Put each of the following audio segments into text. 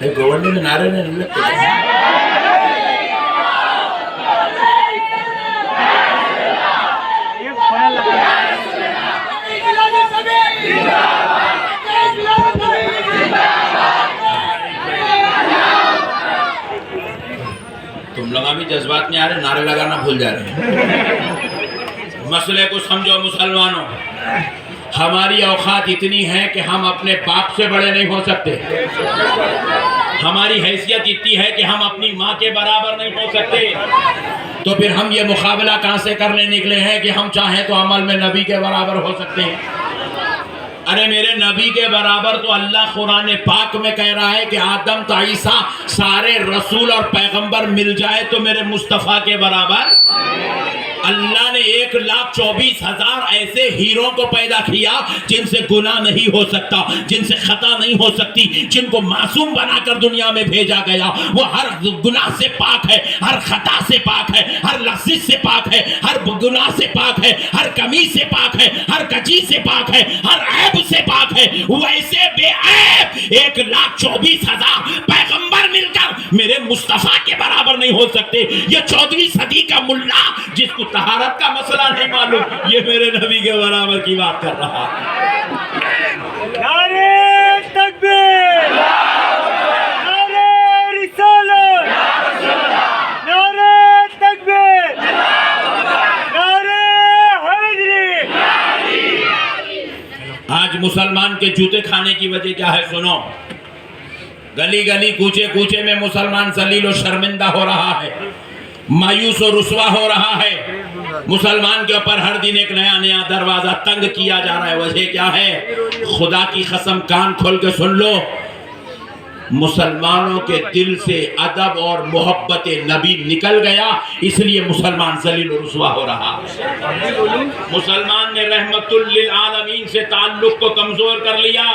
Governor میں نعرے نہیں لگتے. تم لوگ ابھی جذبات میں آ رہے، نعرے لگانا بھول جا رہے ہیں. مسئلے کو سمجھو مسلمانوں. ہماری اوقات اتنی ہے کہ ہم اپنے باپ سے بڑے نہیں ہو سکتے. ہماری حیثیت اتنی ہے کہ ہم اپنی ماں کے برابر نہیں ہو سکتے. تو پھر ہم یہ مقابلہ کہاں سے کرنے نکلے ہیں کہ ہم چاہیں تو عمل میں نبی کے برابر ہو سکتے ہیں؟ ارے میرے نبی کے برابر تو اللہ قرآن پاک میں کہہ رہا ہے کہ آدم تا عیسیٰ سارے رسول اور پیغمبر مل جائے تو میرے مصطفیٰ کے برابر. اللہ نے 1,24,000 ایسے ہیروں کو پیدا کیا جن سے گناہ نہیں ہو سکتا، جن سے خطا نہیں ہو سکتی، جن کو معصوم بنا کر دنیا میں بھیجا گیا. وہ ہر گناہ سے پاک ہے، ہر خطا سے پاک ہے، ہر لغزش سے پاک ہے، ہر گناہ سے پاک ہے، ہر کمی سے پاک ہے، ہر کجی سے پاک ہے، ہر عیب سے پاک ہے. ویسے بے عیب 1,24,000 پیغمبر مل کر میرے مصطفیٰ کے برابر نہیں ہو سکتے. یہ 14ویں صدی کا ملا جس کو طہارت کا مسئلہ نہیں معلوم، یہ میرے نبی کے برابر کی بات کر رہا ہے. نعرہ تکبیر، نعرہ رسالت، نعرہ تکبیر، نعرہ حیدری. آج مسلمان کے جوتے کھانے کی وجہ کیا ہے سنو. گلی گلی کوچے کوچے میں مسلمان ذلیل و شرمندہ ہو رہا ہے، مایوس و رسوا ہو رہا ہے. مسلمان کے اوپر ہر دن ایک نیا نیا دروازہ تنگ کیا جا رہا ہے. وجہ کیا ہے؟ خدا کی قسم کان کھول کے سن لو، مسلمانوں کے دل سے ادب اور محبت نبی نکل گیا، اس لیے مسلمان ذلیل و رسوا ہو رہا. مسلمان نے رحمت للعالمین سے تعلق کو کمزور کر لیا.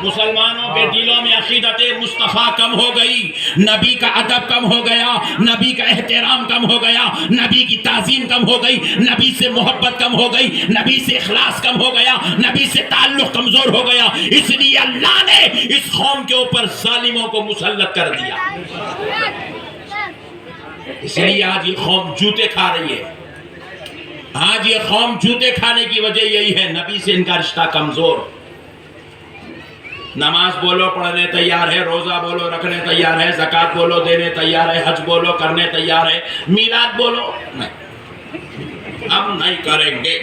مسلمانوں کے دلوں میں عقیدت مصطفیٰ کم ہو گئی، نبی کا ادب کم ہو گیا، نبی کا احترام کم ہو گیا، نبی کی تعظیم کم ہو گئی، نبی سے محبت کم ہو گئی، نبی سے اخلاص کم ہو گیا، نبی سے تعلق کمزور ہو گیا. اس لیے اللہ نے اس قوم کے اوپر ظالموں کو مسلط کر دیا. اس لیے آج یہ قوم جوتے کھا رہی ہے. آج یہ قوم جوتے کھانے کی وجہ یہی ہے، نبی سے ان کا رشتہ کمزور. نماز بولو پڑھنے تیار ہے، روزہ بولو رکھنے تیار ہے، زکوٰۃ بولو دینے تیار ہے، حج بولو کرنے تیار ہے، میلاد بولو نہیں، ہم نہیں کریں گے.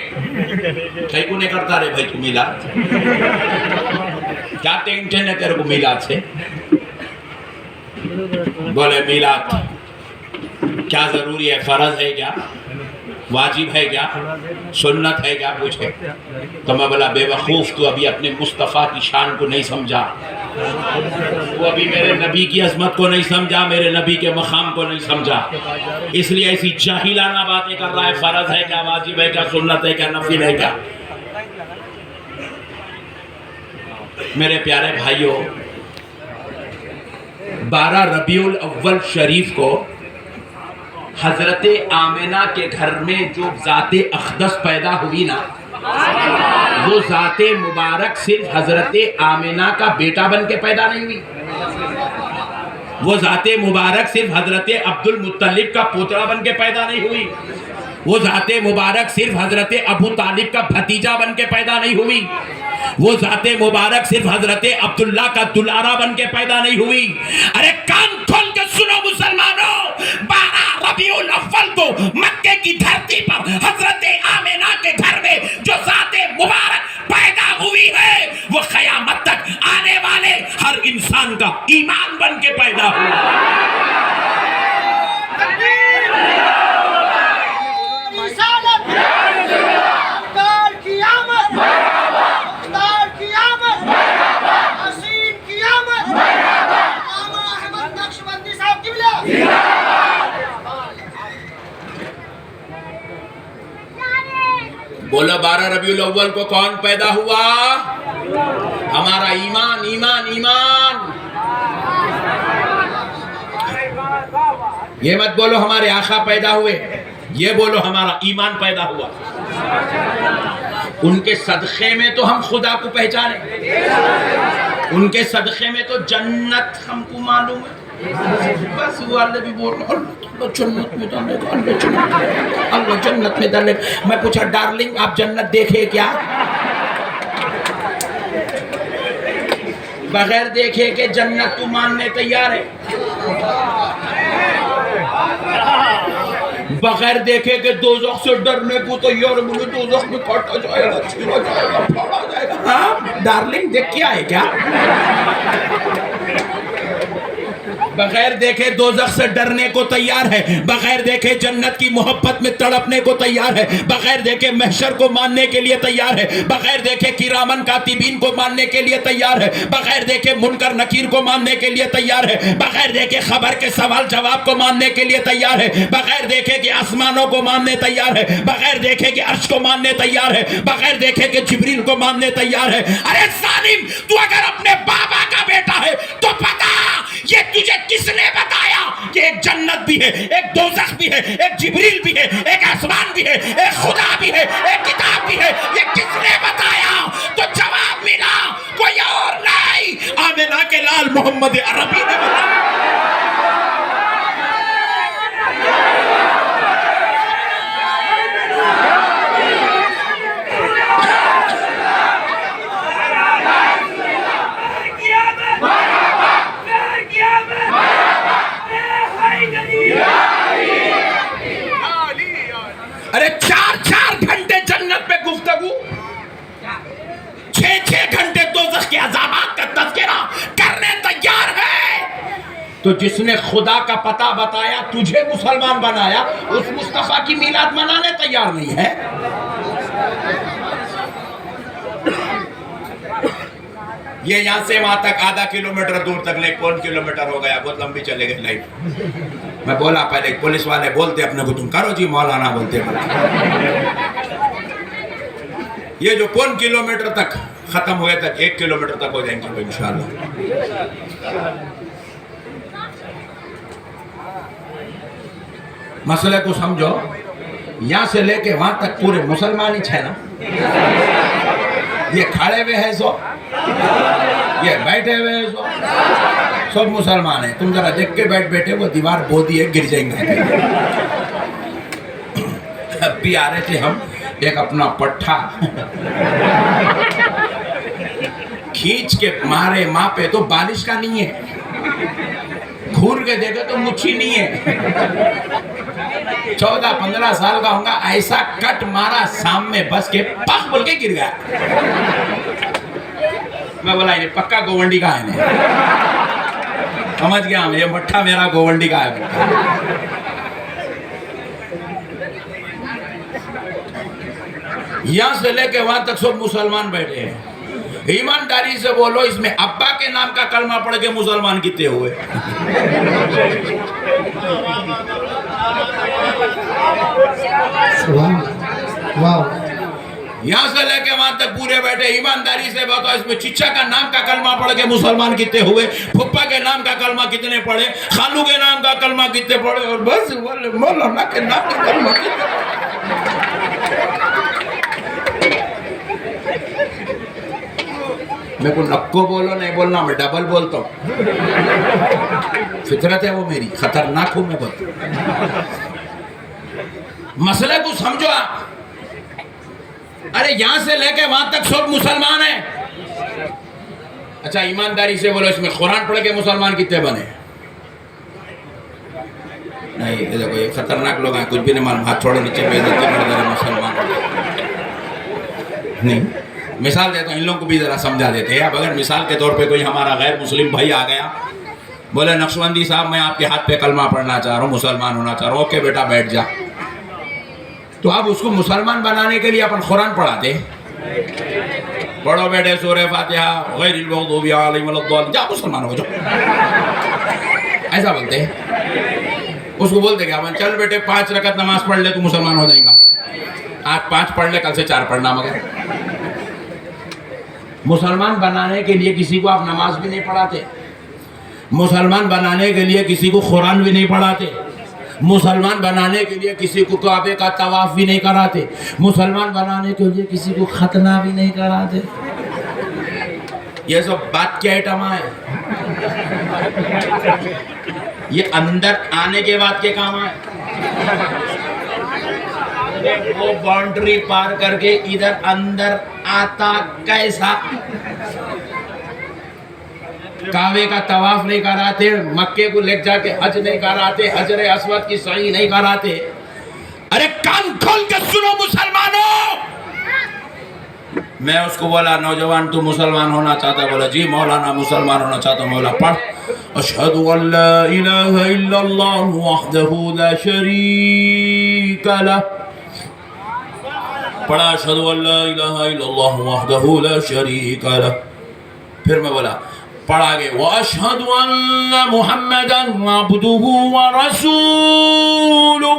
کہیں کو نہیں کرتا رہے بھائی تو میلاد، کیا ٹینشن ہے تیرے کو میلاد سے؟ بولے میلاد کیا ضروری ہے؟ فرض ہے کیا؟ واجب ہے کیا؟ سنت ہے کیا؟ پوچھے تو میں بولا بے وقوف، تو ابھی اپنے مصطفیٰ کی شان کو نہیں سمجھا، وہ ابھی میرے نبی کی عظمت کو نہیں سمجھا، میرے نبی کے مقام کو نہیں سمجھا، اس لیے ایسی جاہلانہ باتیں کر رہا ہے. فرض ہے کیا؟ واجب ہے کیا؟ سنت ہے کیا؟ نفل ہے کیا؟ میرے پیارے بھائیوں، 12 ربیع الاول شریف کو حضرت آمنہ کے گھر میں جو ذات اقدس پیدا ہوئی نا، وہ ذات مبارک صرف حضرت آمنہ کا بیٹا بن کے پیدا نہیں ہوئی. وہ ذات مبارک صرف حضرت عبد المطلب کا پوترا بن کے پیدا نہیں ہوئی. وہ ذات مبارک صرف حضرت ابو طالب کا بھتیجا بن کے پیدا نہیں ہوئی. وہ ذات مبارک صرف حضرت عبداللہ کا دلارا بن کے پیدا نہیں ہوئی. ارے کان کھول کے سنو مسلمانوں، 12 ربیع الاول کو مکے کی دھرتی پر حضرت آمنہ کے گھر میں جو ذات مبارک پیدا ہوئی ہے، وہ قیامت تک آنے والے ہر انسان کا ایمان بن کے پیدا ہوا. بولو 12 ربیع الاول کو کون پیدا ہوا؟ ہمارا ایمان ایمان ایمان. یہ مت بولو ہمارے آقا پیدا ہوئے، یہ بولو ہمارا ایمان پیدا ہوا. ان کے صدقے میں تو ہم خدا کو پہچانے. ان کے صدقے میں تو جنت ہم کو معلوم ہے. بس وہ اللہ بھی بول رہا اللہ جنت میں ڈالے گا, اللہ جنت میں ڈالے گا. میں پوچھا ڈارلنگ آپ جنت دیکھے کیا؟ بغیر دیکھے کہ جنت تو ماننے تیار ہے, بغیر دیکھے کہ دوزخ سے ڈرنے کو تو یار مجھے دوزخ میں کاٹا جائے گا, چھیڑا جائے گا, پھاڑا جائے گا. ہاں ڈارلنگ دیکھ کیا ہے کیا؟ بغیر دیکھے دوزخ سے ڈرنے کو تیار ہے, بغیر دیکھے جنت کی محبت میں تڑپنے کو تیار ہے, بغیر دیکھے محشر کو ماننے کے لیے تیار ہے, بغیر دیکھے کرامن کاتبین کو ماننے کے لیے تیار ہے, بغیر دیکھے منکر نکیر کو ماننے کے لیے تیار ہے, بغیر دیکھے خبر کے سوال جواب کو ماننے کے لیے تیار ہے, بغیر دیکھے کہ آسمانوں کو ماننے تیار ہے, بغیر دیکھے کہ عرش کو ماننے تیار ہے, بغیر دیکھے کہ جبریل کو ماننے تیار ہے. ارے ظالم, تو اگر اپنے بابا کا بیٹا ہے تو بتا یہ تجھے کس نے بتایا کہ ایک جنت بھی ہے, ایک دوزخ بھی ہے, ایک جبریل بھی ہے, ایک آسمان بھی ہے, ایک خدا بھی ہے, ایک کتاب بھی ہے؟ یہ کس نے بتایا؟ تو جواب ملا کوئی اور نہیں, آمنہ کے لال محمد عربی نے بتایا. ارے 4 گھنٹے جنت پہ گفتگو, 6 گھنٹے دوزخ کے عذابات کا تذکرہ کرنے تیار ہے. تو جس نے خدا کا پتہ بتایا تجھے مسلمان بنایا, اس مصطفیٰ کی میلاد منانے تیار نہیں ہے. یہ یہاں سے وہاں تک آدھا کلومیٹر دور تک لے, کون کلومیٹر ہو گیا, بہت لمبی چلے گئی لائف. میں بولا پہلے پولیس والے بولتے اپنے کو تم کرو جی مولانا بولتے, یہ جو کون کلومیٹر تک ختم ہوئے تک 1 کلومیٹر تک ہو جائیں گے انشاءاللہ. مسئلے کو سمجھو, یہاں سے لے کے وہاں تک پورے مسلمان ہی چھے نا. یہ کھڑے ہوئے ہیں سو, یہ بیٹھے ہوئے ہیں سو, سب مسلمان ہیں. تم ذرا دیکھ کے بیٹھے, وہ دیوار بودی ہے, گر جائیں گے. اب بھی آ رہے تھے ہم, ایک اپنا پٹھا کھینچ کے مارے ماں پہ, تو بارش کا نہیں ہے, گھور کے دیکھے تو مچھی نہیں ہے. 14-15 سال کا ہوں گا, ایسا کٹ مارا سام میں بس کے پخ بول کے گر گیا. میں بولا یہ پکا گوونڈی کا ہے, سمجھ گیا ہم, یہ مٹھا میرا گوونڈی کا ہے. یہاں سے لے کے وہاں تک سب مسلمان بیٹھے ہیں. ایمانداری سے بولو, اس میں ابا کے نام کا کلمہ پڑھ کے مسلمان کتنے ہوئے؟ یہاں سے لے کے وہاں تک پورے بیٹھے. ایمانداری سے بتاؤ, اس میں چچا کا نام کا کلمہ پڑھ کے مسلمان کتنے ہوئے, پھپا کے نام کا کلمہ کتنے پڑھے, خالو کے نام کا کلمہ کتنے پڑھے, اور بس مولانا کے نام کا کلمہ کتنے پڑھے. میں کو نکو بولو نہیں بولنا, میں ڈبل بولتا ہوں. فطرت ہے وہ میری, خطرناک ہوں میں بہت. مسئلے کو سمجھو آپ. ارے یہاں سے لے کے وہاں تک سب مسلمان ہیں. اچھا ایمانداری سے بولو, اس میں قرآن پڑھ کے مسلمان کتنے بنے؟ نہیں, دیکھو یہ خطرناک لوگ ہیں, کچھ بھی نہیں معلوم, ہاتھ چھوڑے نیچے بے عزتی کر دے مسلمان. نہیں, مثال دیتا ہوں, ان لوگوں کو بھی ذرا سمجھا دیتے ہیں. اب اگر مثال کے طور پہ کوئی ہمارا غیر مسلم بھائی آ گیا, بولے نقشبندی صاحب میں آپ کے ہاتھ پہ کلمہ پڑھنا چاہ رہا ہوں, مسلمان ہونا چاہ رہا ہوں. اوکے بیٹا بیٹھ جا. تو آپ اس کو مسلمان بنانے کے لیے اپن قرآن پڑھاتے, پڑھو بیٹے سورہ فاتحہ, غیر المغضوب علیہم ولا الضالین, جا مسلمان ہو جاؤ, ایسا بولتے ہیں. اس کو بولتے کیا, چل بیٹے 5 رکعت نماز پڑھ لے تو مسلمان ہو جائیں گا. آج 5 پڑھ لے, کل سے 4 پڑھنا. مگر مسلمان بنانے کے لیے کسی کو آپ نماز بھی نہیں پڑھاتے, مسلمان بنانے کے لیے کسی کو قرآن بھی نہیں پڑھاتے, مسلمان بنانے کے لیے کسی کو کعبے کا طواف بھی نہیں کراتے, مسلمان بنانے کے لیے کسی کو ختنہ بھی نہیں کراتے. یہ سب بات کے آئٹم آئے، یہ اندر آنے کے بعد کے کام آئے. وہ باؤنڈری پار کر کے ادھر اندر آتا کیسا؟ کعبے کا طواف نہیں کراتے، مکے کو لے جا کے حج نہیں کراتے، حجر اسود کی سعی نہیں کراتے. ارے کان کھول کے سنو مسلمانوں. میں اس کو بولا نوجوان تو مسلمان ہونا چاہتا ہے؟ بولا جی مولانا مسلمان ہونا چاہتا ہوں. مولا پڑھ اشہد ان لا الہ الا اللہ وحدہ لا شریک لہ. پڑھا اشہد ان لا الہ الا اللہ وحدہ لا شریک لہ. پھر میں بولا پڑھ آگے واشہد ان محمدا عبدہ ورسولہ.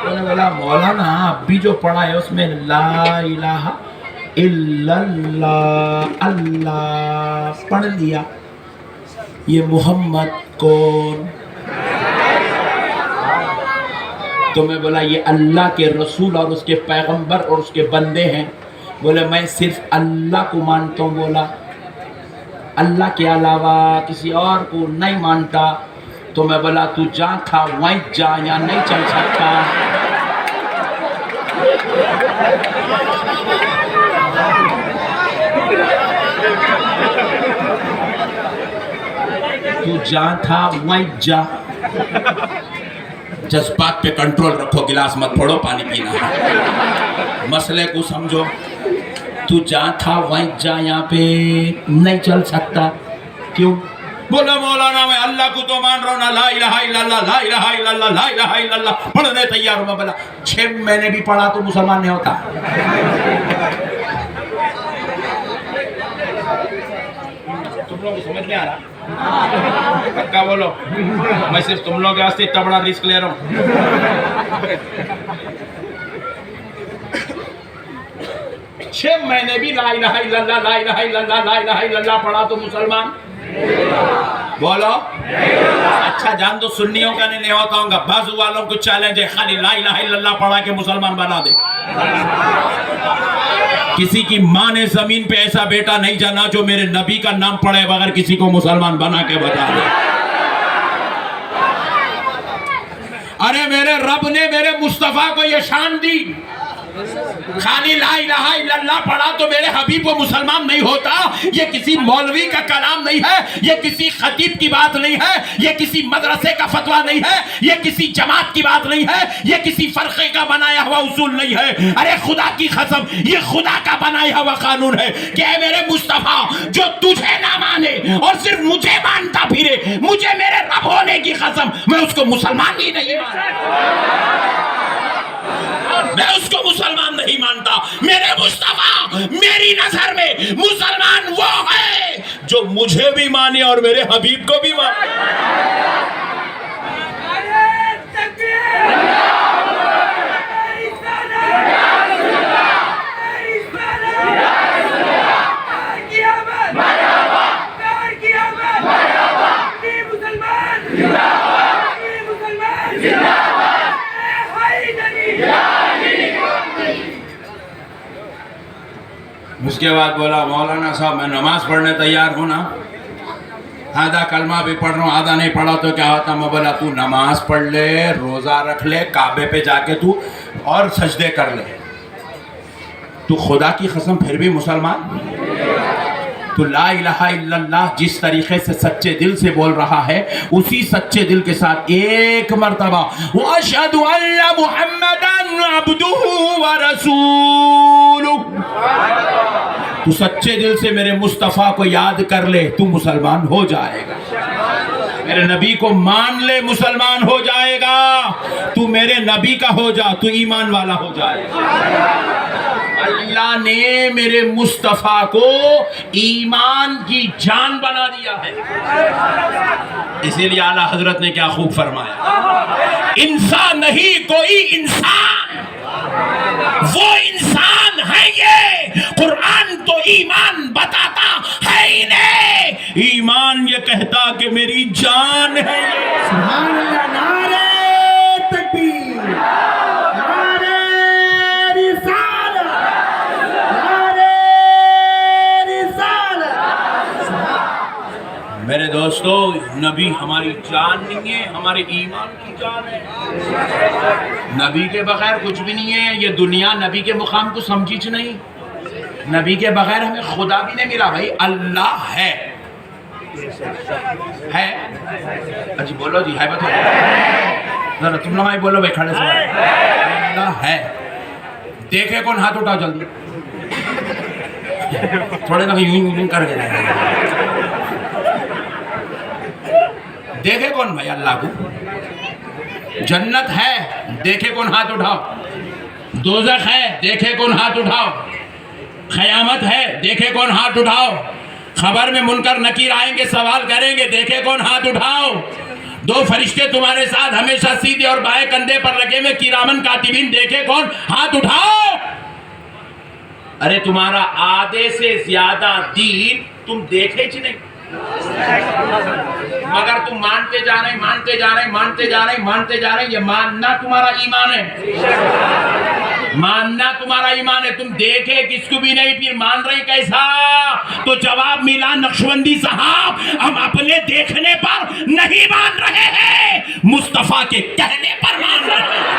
میں نے بولا مولانا اب بھی جو پڑھا ہے اس میں لا الہ الا اللہ اللہ پڑھ لیا، یہ محمد کون؟ تو میں بولا یہ اللہ کے رسول اور اس کے پیغمبر اور اس کے بندے ہیں. بولے میں صرف اللہ کو مانتا ہوں. بولا اللہ کے علاوہ کسی اور کو نہیں مانتا. تو میں بولا تو جہاں تھا وہیں جا، یا نہیں چل سکتا. تو جہاں تھا وہیں جا. جذبات پہ کنٹرول رکھو، گلاس مت پھوڑو، پانی پینا ہے. مسئلے کو سمجھو. تو جہاں تھا وہیں جا، یہاں پہ نہیں چل سکتا. کیوں؟ بولا مولانا میں اللہ کو تو مان رہا ہوں نا، لا الہ الا اللہ لا الہ الا اللہ لا الہ الا اللہ پڑھنے تیار ہوں. میں بولا 6 مہینے بھی پڑھا تو مسلمان نہیں ہوتا. تم لوگ سمجھ میں آ رہا؟ پکا بولو. میں صرف تم لوگ کے واسطے اتنا بڑا رسک لے رہا ہوں. 6 مہینے بھی لا الہ الا اللہ لا الہ الا اللہ لا الہ الا اللہ پڑھا تو مسلمان بولو. اچھا جان دو سنیوں کا نہیں ہوتا ہوں گا. بازو والوں کو چیلنج ہے خالی لا الہ الا اللہ پڑھا کے مسلمان بنا دے. کسی کی ماں نے زمین پہ ایسا بیٹا نہیں جانا جو میرے نبی کا نام پڑھے بغیر کسی کو مسلمان بنا کے بتا دے. ارے میرے رب نے میرے مصطفیٰ کو یہ شان دی، خالی لا الہ الا اللہ پڑھا تو میرے حبیب کو مسلمان نہیں ہوتا. یہ کسی مولوی کا کلام نہیں ہے، یہ کسی خطیب کی بات نہیں ہے، یہ کسی مدرسے کا فتویٰ نہیں ہے، یہ کسی جماعت کی بات نہیں ہے، یہ کسی فرقے کا بنایا ہوا اصول نہیں ہے. ارے خدا کی قسم یہ خدا کا بنایا ہوا قانون ہے کہ اے میرے مصطفیٰ جو تجھے نہ مانے اور صرف مجھے مانتا پھرے، مجھے میرے رب ہونے کی قسم میں اس کو مسلمان ہی نہیں مانتا. میں اس کو مسلمان نہیں مانتا. میرے مصطفیٰ میری نظر میں مسلمان وہ ہے جو مجھے بھی مانے اور میرے حبیب کو بھی مانے. اس کے بعد بولا مولانا صاحب میں نماز پڑھنے تیار ہوں نا، آدھا کلمہ بھی پڑھ رہا ہوں آدھا نہیں پڑھا تو کیا ہوتا. میں بولا تو نماز پڑھ لے، روزہ رکھ لے، کعبے پہ جا کے تو اور سجدے کر لے، تو خدا کی قسم پھر بھی مسلمان. تو لا الہ الا اللہ جس طریقے سے سچے دل سے بول رہا ہے اسی سچے دل کے ساتھ ایک مرتبہ وَأَشْهَدُ أَنَّ مُحَمَّدًا عَبْدُهُ وَرَسُولُهُ. تو سچے دل سے میرے مصطفیٰ کو یاد کر لے، تو مسلمان ہو جائے گا. میرے نبی کو مان لے، مسلمان ہو جائے گا. تو میرے نبی کا ہو جا، تو ایمان والا ہو جائے گا. اللہ نے میرے مصطفیٰ کو ایمان کی جان بنا دیا ہے. اسی لیے اعلیٰ حضرت نے کیا خوب فرمایا، انسان نہیں کوئی انسان، وہ انسان ہے یہ قرآن تو ایمان بتاتا ہے ہی نہیں. ایمان یہ کہتا کہ میری جان ہے. سبحان اللہ. نعرہ تکبیر، نعرہ رسالت، نعرہ دوستو نبی ہماری جان نہیں ہے، ہمارے ایمان کی جان ہے. نبی کے بغیر کچھ بھی نہیں ہے. یہ دنیا نبی کے مقام کو سمجھیچ نہیں. نبی کے بغیر ہمیں خدا بھی نہیں ملا بھائی. اللہ ہے اجی بولو جی ہے بتاؤ ذرا تم لوگ آئی بولو بھائی کھڑے سے. اللہ ہے. دیکھے کون؟ ہاتھ اٹھاؤ جلدی. تھوڑے لوگ یوں کر کے دیکھے کون بھائی اللہ کو؟ جنت ہے دیکھے کون؟ ہاتھ اٹھاؤ. دوزخ ہے دیکھے کون؟ ہاتھ اٹھاؤ. قیامت ہے دیکھے کون؟ ہاتھ اٹھاؤ. خبر میں منکر نکیر آئیں گے سوال کریں گے دیکھے کون؟ ہاتھ اٹھاؤ. دو فرشتے تمہارے ساتھ ہمیشہ سیدھے اور بائیں کندھے پر لگے ہوئے کرامن کاتبین دیکھے کون؟ ہاتھ اٹھاؤ. ارے تمہارا آدھے سے زیادہ دین تم دیکھے ہی نہیں، مگر تم مانتے جا رہے مانتے جا رہے مانتے جا رہے مانتے جا رہے. یہ ماننا تمہارا ایمان ہے، ماننا تمہارا ایمان ہے. تم دیکھے کس کو بھی نہیں پھر مان رہے کیسا؟ تو جواب ملا نقشبندی صاحب، ہم اپنے دیکھنے پر نہیں مان رہے ہیں، مصطفیٰ کے کہنے پر مان رہے ہیں.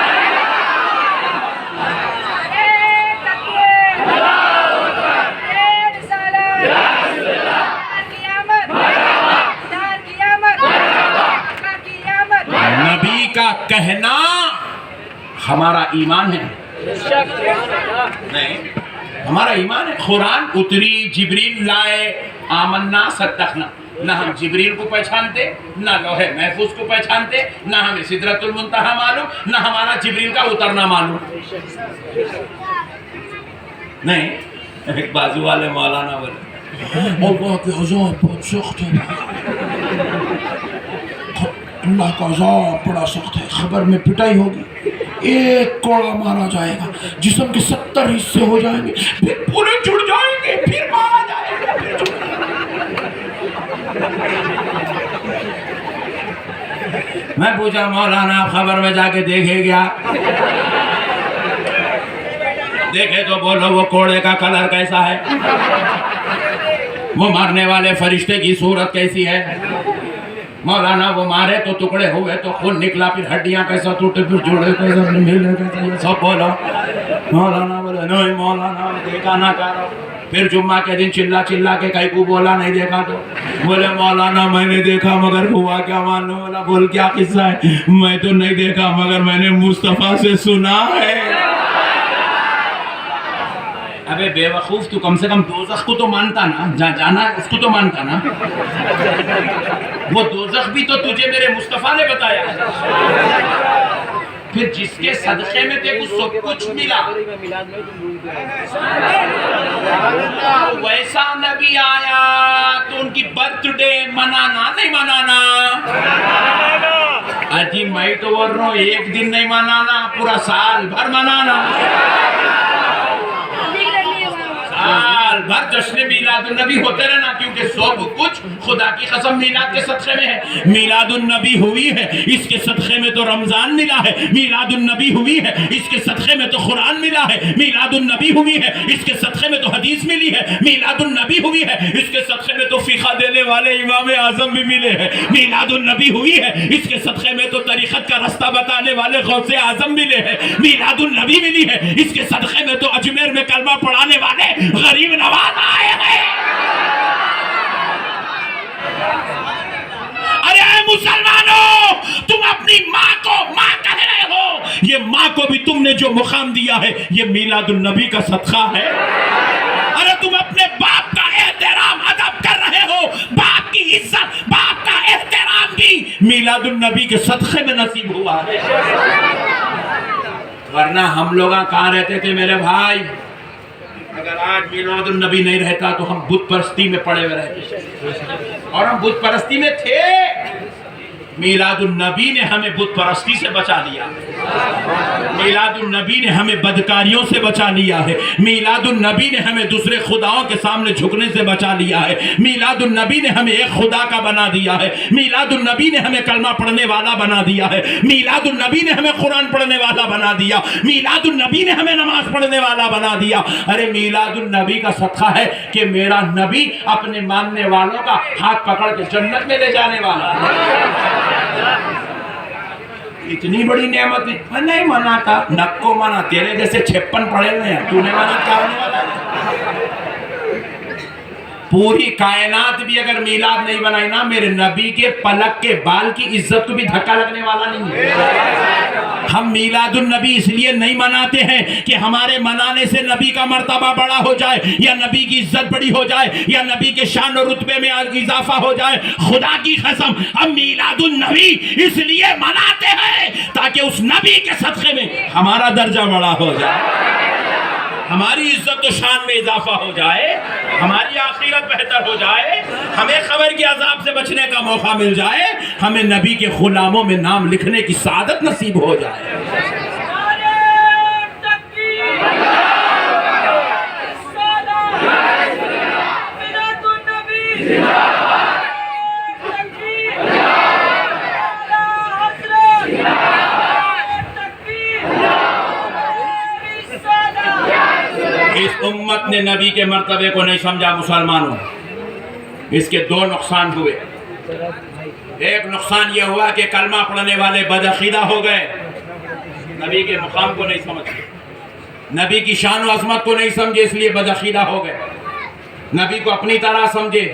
نبی کا کہنا ہمارا ایمان ہے. نہیں ہمارا ایمان ہے. قرآن اتری، جبریل لائے، آمنا صدقنا. نہ ہم جبریل کو پہچانتے، نہ لوح محفوظ کو پہچانتے، نہ ہمیں سدرۃ المنتہا معلوم، نہ ہمارا جبریل کا اترنا معلوم. نہیں ایک بازو والے مولانا بولے اللہ کے عذاب بہت سخت ہے، اللہ کا عذاب بڑا سخت ہے. خبر میں پٹائی ہوگی، ایک کوڑا مارا جائے گا، جسم کے 70 حصے ہو جائیں گے، پھر پورے جڑ جائیں گے، پھر مارا جائے گا، پھر جڑ جائیں گے. میں پوچھا مولانا خبر میں جا کے دیکھے گیا؟ دیکھے تو بولو وہ کوڑے کا کلر کیسا ہے، وہ مارنے والے فرشتے کی صورت کیسی ہے. مولانا وہ مارے تو ٹکڑے ہوئے تو خون نکلا، پھر ہڈیاں کیسا ٹوٹے، پھر جوڑے کیسا ملے، کیسا یہ سب بولو. مولانا بولے نہیں مولانا دیکھا نہ کرو. پھر جمعہ کے دن چلا چلا کے کہیں کو بولا نہیں دیکھا تو بولے مولانا میں نے دیکھا مگر ہوا کیا معلوم. بولا بول کیا قصہ ہے؟ میں تو نہیں دیکھا مگر میں نے مصطفیٰ سے سنا ہے. ابے بے وقوف تو کم سے کم دوزخ کو تو مانتا نا، جانا اس کو تو مانتا نا. وہ دوزخ بھی تو تجھے میرے مصطفیٰ نے بتایا. پھر جس کے صدقے میں تیرے کو سب کچھ ملا، ویسا نبی آیا تو ان کی برتھ ڈے منانا نہیں منانا. اجی میں تو بول رہا ہوں ایک دن نہیں منانا، پورا سال بھر منانا. سال بھر جشن میلاد النبی ہوتے رہنا، کیونکہ سب کچھ خدا کی قسم میلاد کے صدقے میں ہے. میلاد النبی ہوئی ہے اس کے صدقے میں تو رمضان ملا ہے. میلاد النبی ہوئی ہے اس کے صدقے میں تو قرآن ملا ہے. میلاد النبی ہوئی ہے اس کے صدقے میں تو حدیث ملی ہے. میلاد النبی ہوئی ہے اس کے صدقے میں تو فقہ دینے والے امام اعظم بھی ملے ہیں. میلاد النبی ہوئی ہے اس کے صدقے میں تو طریقت کا رستہ بتانے والے غوث اعظم ملے ہیں. میلاد النبی ملی ہے اس کے صدقے میں تو اجمیر میں کلمہ پڑھانے والے غریب نواز آئے ہیں. ارے مسلمانوں، تم اپنی ماں کو ماں کہہ رہے ہو، یہ ماں کو بھی تم نے جو مقام دیا ہے یہ میلاد النبی کا صدقہ ہے. ارے تم اپنے باپ کا احترام ادب کر رہے ہو، باپ کی عزت باپ کا احترام بھی میلاد النبی کے صدقے میں نصیب ہوا ہے. ورنہ ہم لوگ کہاں رہتے تھے میرے بھائی؟ اگر آج میلاد النبی نہیں رہتا تو ہم بت پرستی میں پڑے ہوئے رہتے، اور ہم بت پرستی میں تھے. میلاد النبی نے ہمیں بت پرستی سے بچا لیا. میلاد النبی نے ہمیں بدکاریوں سے بچا لیا ہے. میلاد النبی نے ہمیں دوسرے خداؤں کے سامنے جھکنے سے بچا لیا ہے. میلاد النبی نے ہمیں ایک خدا کا بنا دیا ہے. میلاد النبی نے ہمیں کلمہ پڑھنے والا بنا دیا ہے. میلاد النبی نے ہمیں قرآن پڑھنے والا بنا دیا. میلاد النبی نے ہمیں نماز پڑھنے والا بنا دیا. ارے میلاد النبی کا صدقہ ہے کہ میرا نبی اپنے ماننے والوں کا ہاتھ پکڑ کے جنت میں لے جانے والا ہے. اتنی بڑی نعمت ہے. میں نہیں مناتا. نکو منا, تیرے جیسے 56 پڑے ہوئے ہیں, تو نے منا کیا ہونے والا ہے؟ پوری کائنات بھی اگر میلاد نہیں بنائی نا, میرے نبی کے پلک کے بال کی عزت کو بھی دھکا لگنے والا نہیں ہے. ہم میلاد النبی اس لیے نہیں مناتے ہیں کہ ہمارے منانے سے نبی کا مرتبہ بڑا ہو جائے, یا نبی کی عزت بڑی ہو جائے, یا نبی کے شان و رتبے میں اضافہ ہو جائے. خدا کی قسم ہم میلاد النبی اس لیے مناتے ہیں تاکہ اس نبی کے صدقے میں ہمارا درجہ بڑا ہو جائے, ہماری عزت و شان میں اضافہ ہو جائے, ہماری آخرت بہتر ہو جائے, ہمیں قبر کے عذاب سے بچنے کا موقع مل جائے, ہمیں نبی کے غلاموں میں نام لکھنے کی سعادت نصیب ہو جائے. اس امت نے نبی کے مرتبے کو نہیں سمجھا مسلمانوں. اس کے 2 نقصان ہوئے. ایک نقصان یہ ہوا کہ کلمہ پڑھنے والے بدعقیدہ ہو گئے, نبی کے مقام کو نہیں سمجھے, نبی کی شان و عظمت کو نہیں سمجھے, اس لیے بدعقیدہ ہو گئے. نبی کو اپنی طرح سمجھے,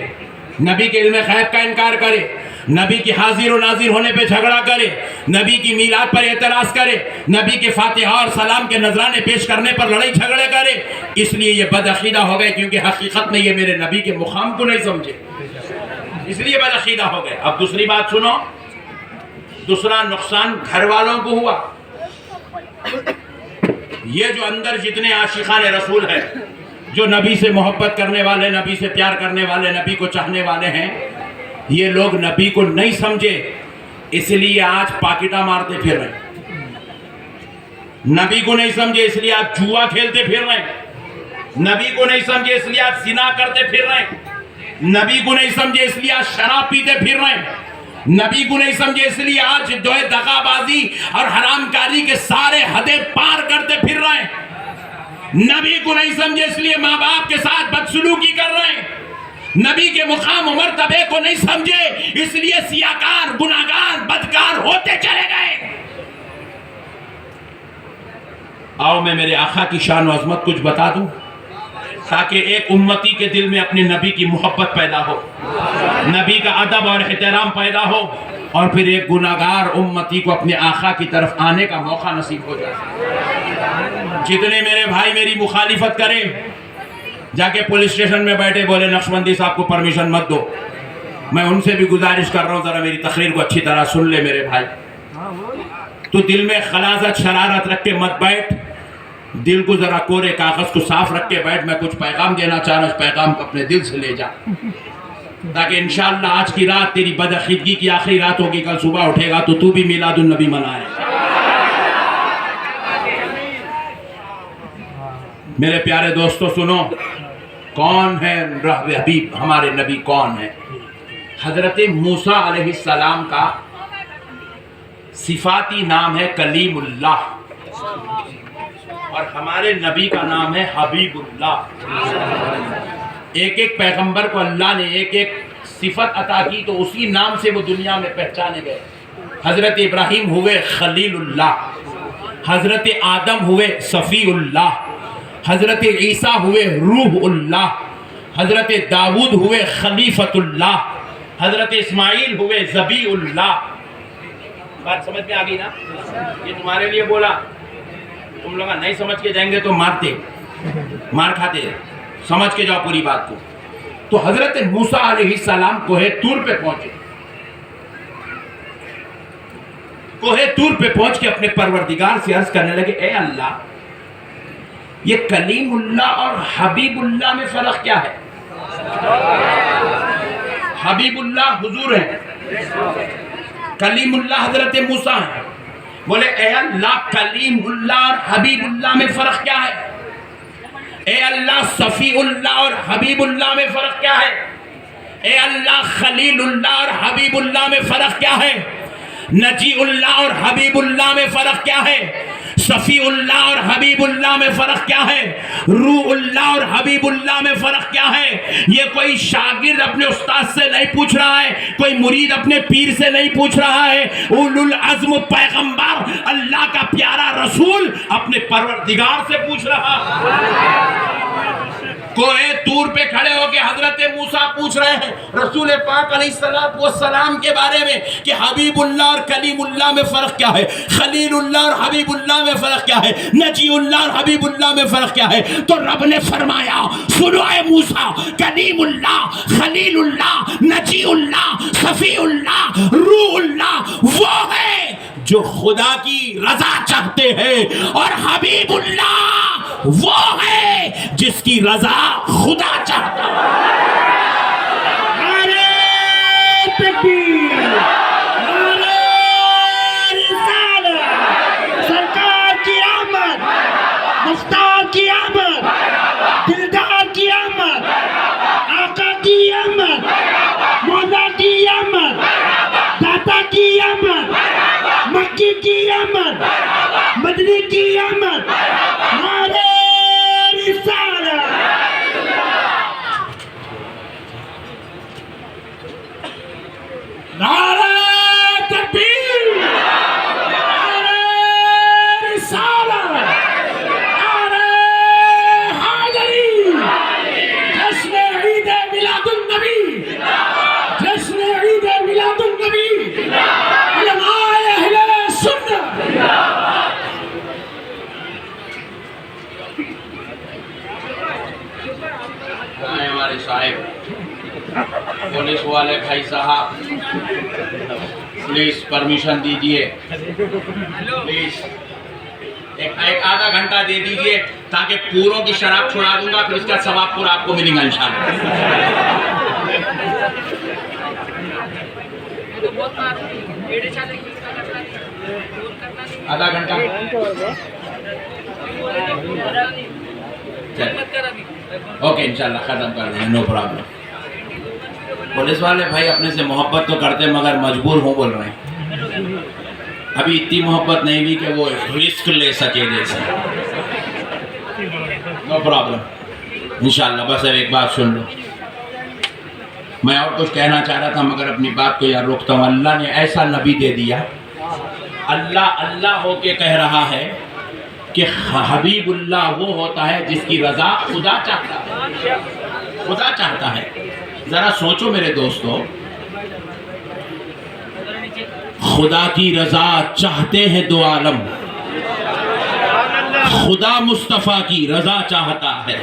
نبی کے علم غیب کا انکار کرے, نبی کی حاضر و ناظر ہونے پہ جھگڑا کرے, نبی کی میلاد پر اعتراض کرے, نبی کے فاتحہ اور سلام کے نذرانے پیش کرنے پر لڑائی جھگڑے کرے. اس لیے یہ بدعقیدہ ہو گئے, کیونکہ حقیقت میں یہ میرے نبی کے مقام کو نہیں سمجھے, اس لیے بدعقیدہ ہو گئے. اب دوسری بات سنو, دوسرا نقصان گھر والوں کو ہوا. یہ جو اندر جتنے عاشقان رسول ہیں, جو نبی سے محبت کرنے والے, نبی سے پیار کرنے والے, نبی کو چاہنے والے ہیں, یہ لوگ نبی کو نہیں سمجھے, اس لیے آج پاکٹا مارتے پھر رہے ہیں. نبی کو نہیں سمجھے اس لیے آج جوا کھیلتے پھر رہے ہیں. نبی کو نہیں سمجھے اس لیے آج زنا کرتے پھر رہے ہیں. نبی کو نہیں سمجھے اس لیے آج شراب پیتے پھر رہے ہیں. نبی کو نہیں سمجھے اس لیے آج دغا بازی اور حرام کاری کے سارے حدیں پار کرتے پھر رہے ہیں. نبی کو نہیں سمجھے اس لیے ماں باپ کے ساتھ بدسلوکی کر رہے ہیں. نبی کے مقام و مرتبے کو نہیں سمجھے اس لیے سیاکار, گناہگار, بدکار ہوتے چلے گئے. آؤ میں میرے آقا کی شان و عظمت کچھ بتا دوں, تاکہ ایک امتی کے دل میں اپنے نبی کی محبت پیدا ہو, نبی کا ادب اور احترام پیدا ہو, اور پھر ایک گناہگار امتی کو اپنے آقا کی طرف آنے کا موقع نصیب ہو جائے. جتنے میرے بھائی میری مخالفت کریں, جا کے پولیس اسٹیشن میں بیٹھے بولے نقشبندی صاحب کو پرمیشن مت دو, میں ان سے بھی گزارش کر رہا ہوں ذرا میری تقریر کو اچھی طرح سن لے میرے بھائی. تو دل میں خلاصت شرارت رکھ کے مت بیٹھ, دل کو ذرا کورے کاغذ کو صاف رکھ کے بیٹھ. میں کچھ پیغام دینا چاہ رہا ہوں, اس پیغام کو اپنے دل سے لے جا, تاکہ انشاءاللہ آج کی رات تیری بدعقیدگی کی آخری رات ہوگی. کل صبح اٹھے گا تو بھی میلاد النبی منائے. میرے پیارے دوستو سنو, کون ہے حبیب ہمارے نبی, کون ہے؟ حضرت موسیٰ علیہ السلام کا صفاتی نام ہے کلیم اللہ, اور ہمارے نبی کا نام ہے حبیب اللہ. ایک ایک پیغمبر کو اللہ نے ایک ایک صفت عطا کی تو اسی نام سے وہ دنیا میں پہچانے گئے. حضرت ابراہیم ہوئے خلیل اللہ, حضرت آدم ہوئے صفی اللہ, حضرت عیسیٰ ہوئے روح اللہ, حضرت داؤد ہوئے خلیفۃ اللہ, حضرت اسماعیل ہوئے ذبیح اللہ. بات سمجھ میں آ گئی نا؟ یہ تمہارے لیے بولا, تم لوگ نہیں سمجھ کے جائیں گے تو مار کھاتے. سمجھ کے جاؤ پوری بات کو. تو حضرت موسیٰ علیہ السلام کوہ طور پہ پہنچے. کوہ طور پہ پہنچ کے اپنے پروردگار سے عرض کرنے لگے, اے اللہ, یہ کلیم اللہ اور حبیب اللہ میں فرق کیا ہے؟ حبیب اللہ حضور ہیں, کلیم اللہ حضرت موسیٰ ہیں. بولے اے اللہ کلیم اللہ اور حبیب اللہ میں فرق کیا ہے؟ اے اللہ صفی اللہ اور حبیب اللہ میں فرق کیا ہے؟ اے اللہ خلیل اللہ اور حبیب اللہ میں فرق کیا ہے؟ نجی اللہ اور حبیب اللہ میں فرق کیا ہے؟ صفی اللہ اور حبیب اللہ میں فرق کیا ہے؟ روح اللہ اور حبیب اللہ میں فرق کیا ہے؟ یہ کوئی شاگرد اپنے استاد سے نہیں پوچھ رہا ہے، کوئی مرید اپنے پیر سے نہیں پوچھ رہا ہے، اولو العزم پیغمبر اللہ کا پیارا رسول اپنے پروردگار سے پوچھ رہا ہے۔ کوہ طور پہ کھڑے ہو کے حضرت موسیٰ پوچھ رہے ہیں رسول پاک علیہ السلام کے بارے میں کہ حبیب اللہ اور کلیم اللہ میں فرق کیا ہے، خلیل اللہ اور حبیب اللہ میں فرق کیا ہے، نجی اللہ اور حبیب اللہ میں فرق کیا ہے؟ تو رب نے فرمایا سنو اے موسیٰ، کلیم اللہ، خلیل اللہ، نجی اللہ، صفی اللہ، روح اللہ وہ ہے جو خدا کی رضا چاہتے ہیں، اور حبیب اللہ وہ ہے جس کی رضا خدا چاہتا ہے۔ نعرہ تکبیر، نعرہ رسالت، سرکار کی آمد، مختار کی آمد، دلدار کی آمد، آقا کی آمد، مولا کی آمد، داتا کی آمد، مکی کی آمد، مدنی کی آمد، نعرہ رسالت۔ نعرہ تکبیر، نعرہ رسالت، نعرہ حیدری، جشن عید میلاد النبی، جشن عید میلاد النبی، علماء اہل سنت۔ ہمارے صاحب پولیس والے بھائی صاحب پلیز پرمیشن دیجئے، پلیز ایک آدھا گھنٹہ دے دیجئے تاکہ پوروں کی شراب چھڑا دوں گا، پھر اس کا ثواب پورا آپ کو ملیں گا انشاءاللہ۔ آدھا گھنٹہ اوکے انشاءاللہ ختم کر دیں، نو پرابلم۔ پولیس والے بھائی اپنے سے محبت تو کرتے مگر مجبور ہوں بول رہے ہیں، ابھی اتنی محبت نہیں بھی کہ وہ رسک لے سکے جیسے، نو پرابلم انشاءاللہ۔ بس اب ایک بات سن لو، میں اور کچھ کہنا چاہ رہا تھا مگر اپنی بات کو یار روکتا ہوں۔ اللہ نے ایسا نبی دے دیا، اللہ اللہ ہو کے کہہ رہا ہے کہ حبیب اللہ وہ ہوتا ہے جس کی رضا خدا چاہتا ہے، خدا چاہتا ہے۔ ذرا سوچو میرے دوستو، خدا کی رضا چاہتے ہیں دو عالم، خدا مصطفیٰ کی رضا چاہتا ہے۔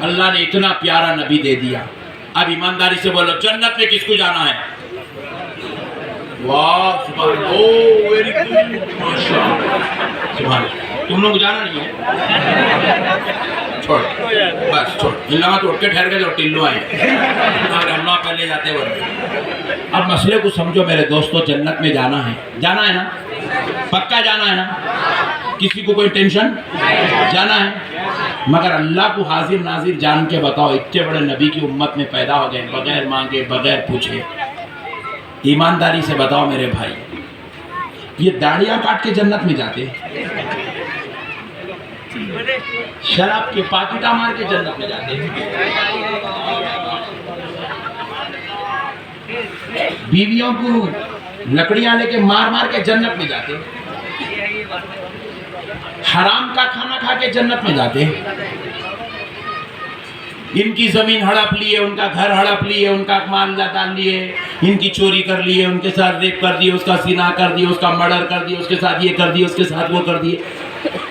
اللہ نے اتنا پیارا نبی دے دیا۔ اب ایمانداری سے بولو جنت میں کس کو جانا ہے؟ واہ سبحان اللہ، او ویری گڈ، ماشاءاللہ، سبحان اللہ۔ تم لوگ جانا نہیں ہے، چھوڑ بس چھوڑ، اللہ توڑ کے ٹھہر گئے جو ٹلو آئے اگر اللہ پہلے جاتے ورنہ۔ اب مسئلے کو سمجھو میرے دوستو، جنت میں جانا ہے نا؟ پکا جانا ہے نا؟ کسی کو کوئی ٹینشن؟ جانا ہے، مگر اللہ کو حاضر ناظر جان کے بتاؤ، اتنے بڑے نبی کی امت میں پیدا ہو گئے، بغیر مانگے بغیر پوچھے، ایمانداری سے بتاؤ میرے بھائی، یہ داڑیاں کاٹ کے جنت میں جاتے، شراب کے پاکٹا مار کے جنت میں جاتے، بیویوں کو لکڑیاں لے کے مار مار کے جنت میں جاتے، حرام کا کھانا کھا کے جنت میں جاتے، ان کی زمین ہڑپ لیے، ان کا گھر ہڑپ لیے، ان کا مال ڈال لیے، ان کی چوری کر لیے، ان کے ساتھ ریپ کر دیے، اس کا زنا کر دیے، اس کا مرڈر کر دیے، اس کے ساتھ یہ کر دیے، اس کے ساتھ وہ کر دیے،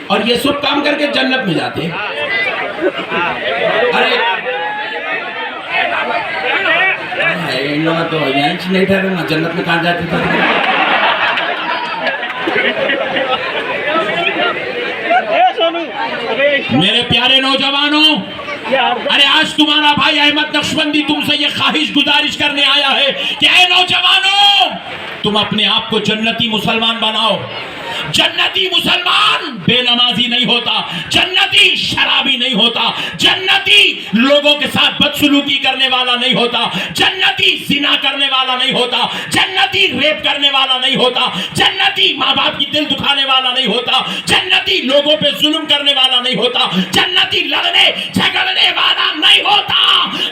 اور یہ سب کام کر کے جنت میں جاتے۔ ارے ان لوگوں تو یہیں نہیں ٹھہرے نا، جنت میں کہاں جاتے تھے؟ میرے پیارے نوجوانوں، ارے آج تمہارا بھائی احمد نقشبندی تم سے یہ خواہش گزارش کرنے آیا ہے کہ اے نوجوانوں، تم اپنے آپ کو جنتی مسلمان بناؤ. جنتی مسلمان بے نمازی نہیں ہوتا, جنتی شرابی نہیں ہوتا, جنتی لوگوں کے ساتھ بدسلوکی کرنے والا نہیں ہوتا, جنتی زنا کرنے والا نہیں ہوتا, جنتی ریپ کرنے والا نہیں ہوتا, جنتی ماں باپ کی دل دکھانے والا نہیں ہوتا, جنتی لوگوں پہ ظلم کرنے والا نہیں ہوتا, جنتی لڑنے جھگڑنے والا نہیں ہوتا.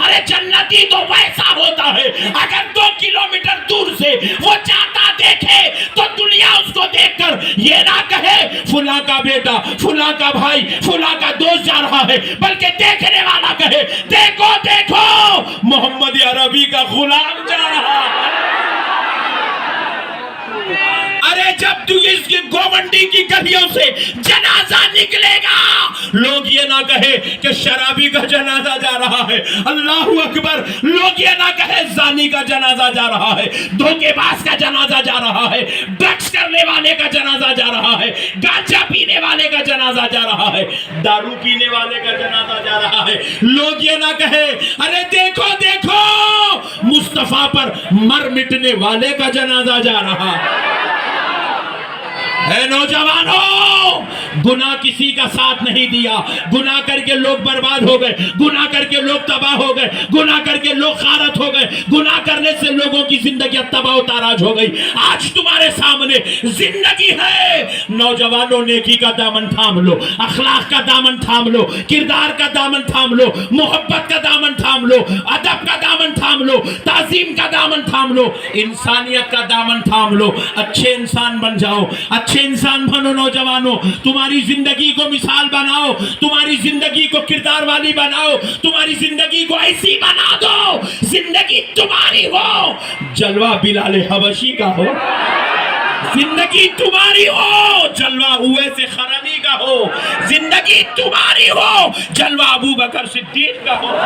ارے جنتی تو ویسا ہوتا ہے اگر 2 کلومیٹر دور سے وہ جاتا دیکھے تو دنیا اس کو دیکھ کر یہ نہ کہے فلاں کا بیٹا, فلاں کا بھائی, فلاں کا دوست جا رہا ہے, بلکہ دیکھنے والا کہے دیکھو دیکھو محمد عربی کا غلام جا رہا ہے. ارے جب تو اس کی گوونڈی کی گلیوں سے جنازہ نکلے گا لوگ یہ نہ کہے کہ شرابی کا جنازہ جا رہا ہے, اللہ اکبر, لوگ یہ نہ کہے زانی کا جنازہ جا رہا ہے, دھوکے باز کا جنازہ جا رہا ہے, ڈرگس کرنے والے کا جنازہ جا رہا ہے, گانجا پینے والے کا جنازہ جا رہا ہے, دارو پینے والے کا جنازہ جا رہا ہے. لوگ یہ نہ کہے ارے دیکھو دیکھو مصطفیٰ پر مر مٹنے والے کا جنازہ جا رہا ہے. اے نوجوانوں, گناہ کسی کا ساتھ نہیں دیا, گناہ کر کے لوگ برباد ہو گئے, گناہ کر کے لوگ تباہ ہو گئے, گناہ کر کے لوگ غارت ہو گئے, گناہ کرنے سے لوگوں کی زندگی تباہ و تاراج ہو گئی. آج تمہارے سامنے زندگی ہے. نوجوانوں نیکی کا دامن تھام لو, اخلاق کا دامن تھام لو, کردار کا دامن تھام لو, محبت کا دامن تھام لو, ادب کا دامن تھام لو, تعظیم کا دامن تھام لو, انسانیت کا دامن تھام لو. اچھے انسان بن جاؤ, اچھے انسان بنو. نوجوانوں تمہاری زندگی کو مثال بناؤ, تمہاری زندگی کو کردار والی بناؤ, تمہاری زندگی کو ایسی بنا دو زندگی تمہاری ہو جلوہ بلال حبشی کا ہو, زندگی تمہاری ہو جلوہ اویس خرمی کا ہو, زندگی تمہاری ہو جلوہ ابو بکر صدیق کا ہو.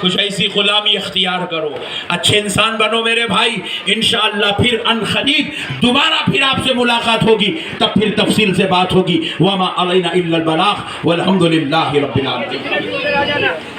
کچھ ایسی غلامی اختیار کرو, اچھے انسان بنو میرے بھائی. انشاءاللہ پھر انقریب دوبارہ پھر آپ سے ملاقات ہوگی, تب پھر تفصیل سے بات ہوگی. وما علینا الا البلاغ والحمدللہ رب العالمین.